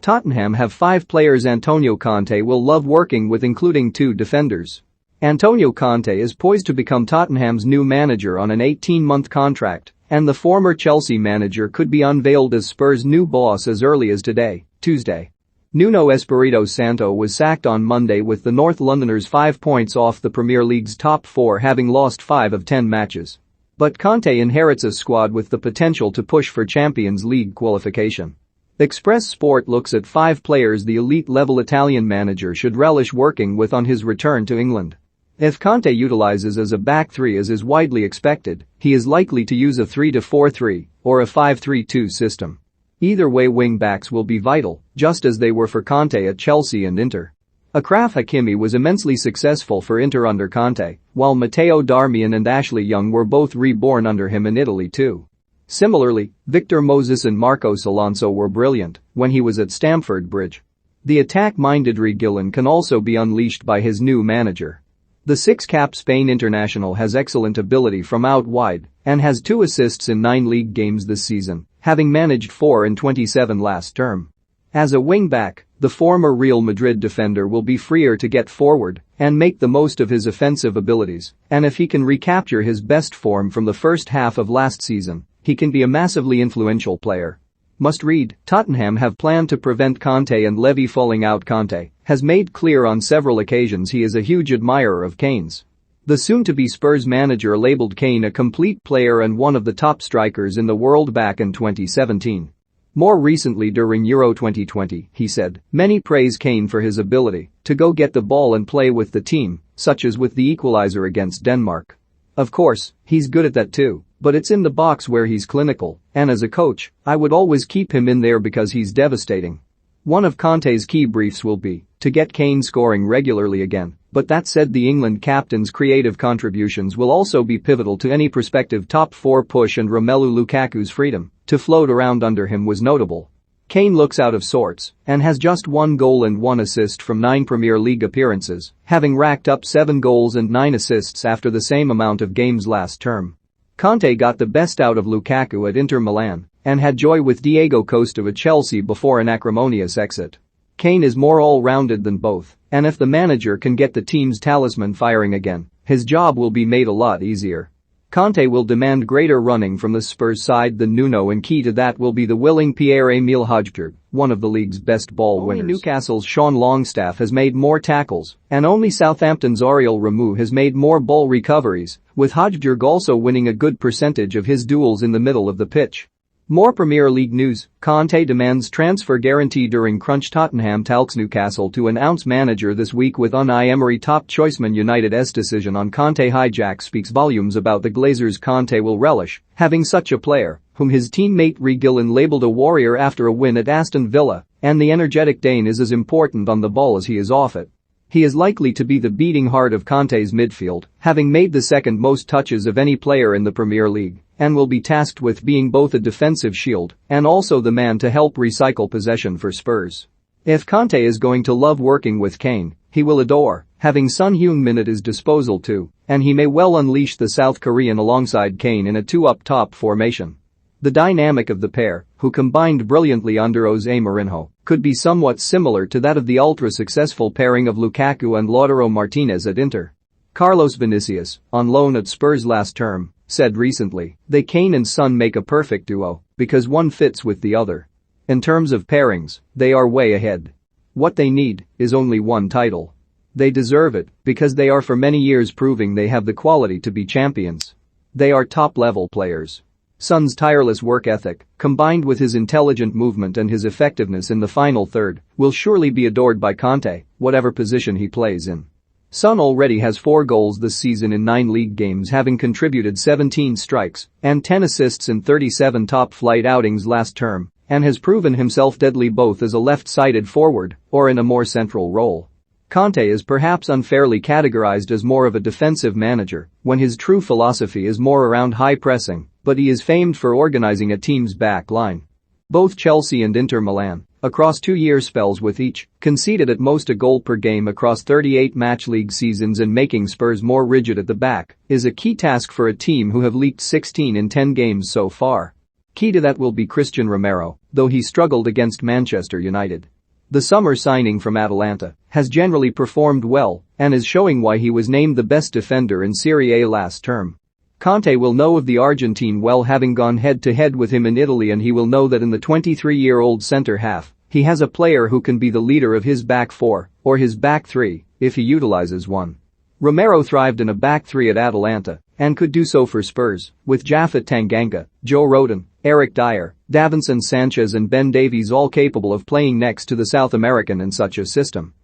Tottenham have 5 players Antonio Conte will love working with, including 2 defenders. Antonio Conte is poised to become Tottenham's new manager on an 18-month contract, and the former Chelsea manager could be unveiled as Spurs' new boss as early as today, Tuesday. Nuno Espirito Santo was sacked on Monday, with the North Londoners 5 points off the Premier League's top 4, having lost 5 of 10 matches. But Conte inherits a squad with the potential to push for Champions League qualification. Express Sport looks at 5 players the elite-level Italian manager should relish working with on his return to England. If Conte utilizes as a back 3 as is widely expected, he is likely to use a 3-4-3 or a 5-3-2 system. Either way, wing-backs will be vital, just as they were for Conte at Chelsea and Inter. Achraf Hakimi was immensely successful for Inter under Conte, while Matteo Darmian and Ashley Young were both reborn under him in Italy too. Similarly, Victor Moses and Marcos Alonso were brilliant when he was at Stamford Bridge. The attack-minded Reguilon can also be unleashed by his new manager. The 6-cap Spain international has excellent ability from out wide and has 2 assists in 9 league games this season, having managed 4 in 27 last term. As a wing-back, the former Real Madrid defender will be freer to get forward and make the most of his offensive abilities, and if he can recapture his best form from the first half of last season, he can be a massively influential player. Must read: Tottenham have planned to prevent Conte and Levy falling out. Conte has made clear on several occasions he is a huge admirer of Kane's. The soon-to-be Spurs manager labeled Kane a complete player and one of the top strikers in the world back in 2017. More recently, during Euro 2020, he said, "Many praise Kane for his ability to go get the ball and play with the team, such as with the equaliser against Denmark. Of course, he's good at that too, but it's in the box where he's clinical, and as a coach, I would always keep him in there because he's devastating." One of Conte's key briefs will be to get Kane scoring regularly again, but that said, the England captain's creative contributions will also be pivotal to any prospective top 4 push, and Romelu Lukaku's freedom to float around under him was notable. Kane looks out of sorts and has just 1 goal and 1 assist from 9 Premier League appearances, having racked up 7 goals and 9 assists after the same amount of games last term. Conte got the best out of Lukaku at Inter Milan and had joy with Diego Costa at Chelsea before an acrimonious exit. Kane is more all-rounded than both, and if the manager can get the team's talisman firing again, his job will be made a lot easier. Conte will demand greater running from the Spurs side than Nuno, and key to that will be the willing Pierre-Emile Højbjerg, one of the league's best ball winners. Only Newcastle's Sean Longstaff has made more tackles, and only Southampton's Ariel Rameau has made more ball recoveries, with Højbjerg also winning a good percentage of his duels in the middle of the pitch. More Premier League news: Conte demands transfer guarantee during crunch. Tottenham talks Newcastle to announce manager this week, with Unai Emery top choice. Man United's decision on Conte hijack speaks volumes about the Glazers. Conte will relish having such a player, whom his teammate Reguilon labelled a warrior after a win at Aston Villa, and the energetic Dane is as important on the ball as he is off it. He is likely to be the beating heart of Conte's midfield, having made the second most touches of any player in the Premier League, and will be tasked with being both a defensive shield and also the man to help recycle possession for Spurs. If Conte is going to love working with Kane, he will adore having Son Heung-min at his disposal too, and he may well unleash the South Korean alongside Kane in a 2-up-top formation. The dynamic of the pair, who combined brilliantly under José Mourinho, could be somewhat similar to that of the ultra-successful pairing of Lukaku and Lautaro Martinez at Inter. Carlos Vinicius, on loan at Spurs last term, said recently, "They Kane and Son make a perfect duo because one fits with the other. In terms of pairings, they are way ahead. What they need is only one title. They deserve it because they are for many years proving they have the quality to be champions. They are top-level players." Son's tireless work ethic, combined with his intelligent movement and his effectiveness in the final third, will surely be adored by Conte, whatever position he plays in. Son already has 4 goals this season in 9 league games, having contributed 17 strikes and 10 assists in 37 top-flight outings last term, and has proven himself deadly both as a left-sided forward or in a more central role. Conte is perhaps unfairly categorized as more of a defensive manager when his true philosophy is more around high pressing, but he is famed for organizing a team's back line. Both Chelsea and Inter Milan, across 2-year spells with each, conceded at most a goal per game across 38 match league seasons, and making Spurs more rigid at the back is a key task for a team who have leaked 16 in 10 games so far. Key to that will be Christian Romero, though he struggled against Manchester United. The summer signing from Atalanta has generally performed well and is showing why he was named the best defender in Serie A last term. Conte will know of the Argentine well, having gone head-to-head with him in Italy, and he will know that in the 23-year-old centre-half, he has a player who can be the leader of his back four, or his back three, if he utilizes one. Romero thrived in a back three at Atalanta and could do so for Spurs, with Japhet Tanganga, Joe Rodon, Eric Dyer, Davinson Sanchez and Ben Davies all capable of playing next to the South American in such a system.